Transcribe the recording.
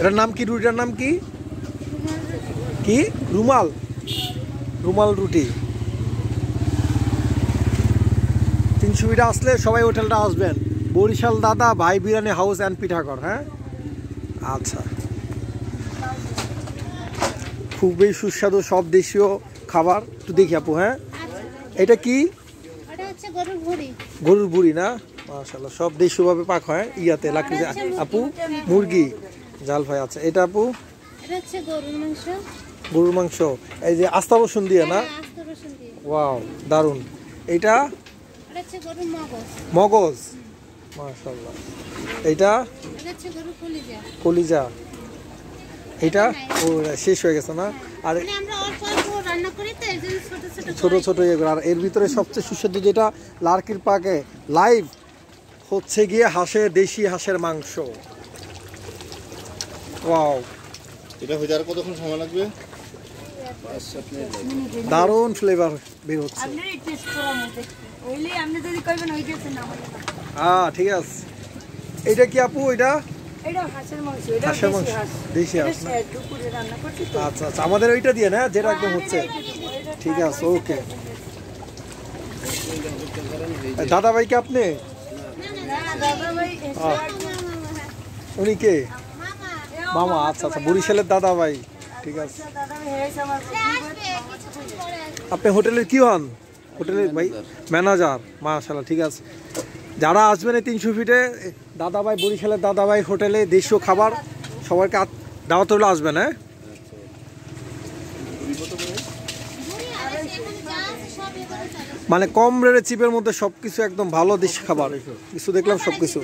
এটার নাম কি? রুটিটার নাম কি? কি রুমাল? রুমাল রুটি। 300 ফিটে আসলে সবাই হোটেলটা আসবেন। বরিশাল দাদা ভাই বিরিয়ানি হাউস অ্যান্ড পিঠাঘর। হ্যাঁ আচ্ছা, খুবই সুস্বাদু সব দেশীয় খাবার। একটু দেখি আপু। হ্যাঁ এটা কি? গরুর ভুঁড়ি না? মাশাআল্লাহ, সব দেশীয় ভাবে পাক হয় ইয়াতে লাকড়িতে। আপু মুরগি জাল ভাই। আচ্ছা এটা আপু? গরুর মাংস। এই যে আস্তা রসুন দিয়ে না? ওয়াও দারুন। এইটা মগজ। মাশাআল্লাহ। এইটা কলিজা। এটা ও শেষ হয়ে গেছে না? আর ছোট ছোট এগুলো। আর এর ভিতরে সবচেয়ে সুস্বাদু যেটা লার্কির পাকে লাইভ হচ্ছে গিয়ে হাঁসের, দেশি হাঁসের মাংস। ওয়াও, এটা হইতে আর কতক্ষণ সময় লাগবে? দারুণ ফ্লেভার বের হচ্ছে। হ্যাঁ ঠিক আছে। এটা কি আপু? এটা হাঁসের মাংস, দেশি হাঁস। আচ্ছা আচ্ছা, আমাদের ওইটা দিয়ে না যেটা একদম হচ্ছে। ঠিক আছে, ওকে। দাদা ভাই কি আপনি? উনি কে? মামা। আচ্ছা আচ্ছা, বরিশালের দাদা ভাই। ঠিক আছে। আপনি হোটেলের কি হন? হোটেলের ভাই ম্যানেজার। মাশাআল্লাহ, ঠিক আছে। যারা আসবেন এই 300 ফিটে দাদা ভাই, বরিশালের দাদা ভাই হোটেলে দেশীয় খাবার সবাইকে দাওয়াত হলে আসবেন। হ্যাঁ মানে কম রেটে চিপের মধ্যে সবকিছু একদম ভালো দেশি খাবার। কিছু দেখলাম সবকিছু।